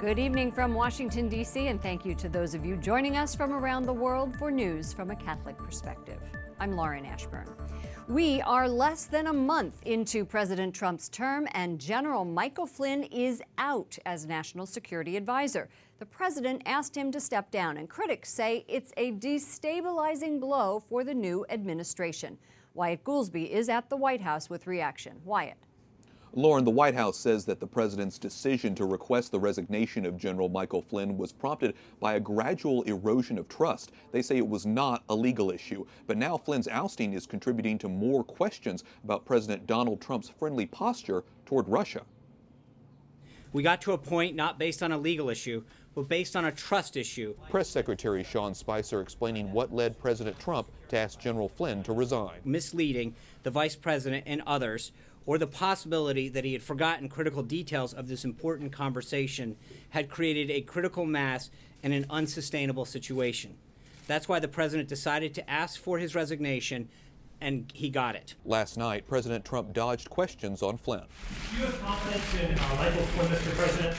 Good evening from Washington, D.C., and thank you to those of you joining us from around the world for news from a Catholic perspective. I'm Lauren Ashburn. We are less than a month into President Trump's term, and General Michael Flynn is out as National Security Advisor. The president asked him to step down, and critics say it's a destabilizing blow for the new administration. Wyatt Goolsbee is at the White House with reaction. Wyatt. Lauren, the White House says that the president's decision to request the resignation of General Michael Flynn was prompted by a gradual erosion of trust. They say it was not a legal issue. But now Flynn's ousting is contributing to more questions about President Donald Trump's friendly posture toward Russia. We got to a point not based on a legal issue, but based on a trust issue. Press Secretary Sean Spicer explaining what led President Trump to ask General Flynn to resign. Misleading the vice president and others, or the possibility that he had forgotten critical details of this important conversation, had created a critical mass and an unsustainable situation. That's why the president decided to ask for his resignation, and he got it. Last night, President Trump dodged questions on Flynn. Do you have confidence in Michael Flynn, Mr. President?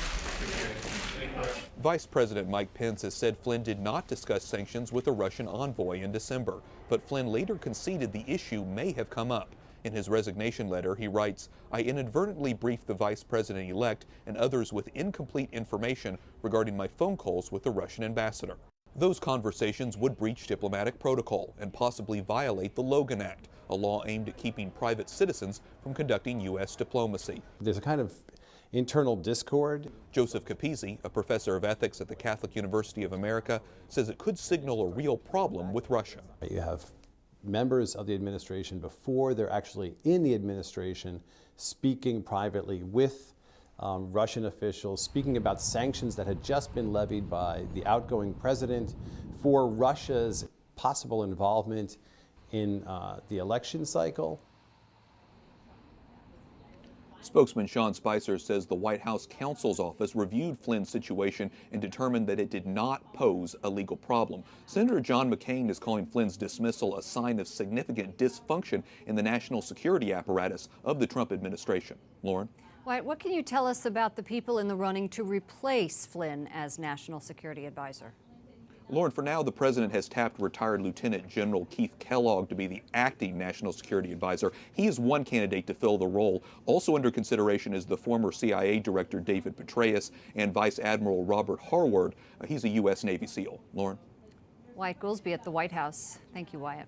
Vice President Mike Pence has said Flynn did not discuss sanctions with a Russian envoy in December, but Flynn later conceded the issue may have come up. In his resignation letter, he writes, "I inadvertently briefed the vice president-elect and others with incomplete information regarding my phone calls with the Russian ambassador." Those conversations would breach diplomatic protocol and possibly violate the Logan Act, a law aimed at keeping private citizens from conducting U.S. diplomacy. There's a kind of internal discord. Joseph Capizzi, a professor of ethics at the Catholic University of America, says it could signal a real problem with Russia. You have members of the administration, before they're actually in the administration, speaking privately with Russian officials, speaking about sanctions that had just been levied by the outgoing president for Russia's possible involvement in the election cycle. Spokesman Sean Spicer says the White House counsel's office reviewed Flynn's situation and determined that it did not pose a legal problem. Senator John McCain is calling Flynn's dismissal a sign of significant dysfunction in the national security apparatus of the Trump administration. Lauren? Wyatt, what can you tell us about the people in the running to replace Flynn as National Security Advisor? Lauren, for now, the president has tapped retired Lieutenant General Keith Kellogg to be the acting National Security Advisor. He is one candidate to fill the role. Also under consideration is the former CIA Director David Petraeus and Vice Admiral Robert Harward. He's a U.S. Navy SEAL. Lauren? Wyatt Goolsbee at the White House. Thank you, Wyatt.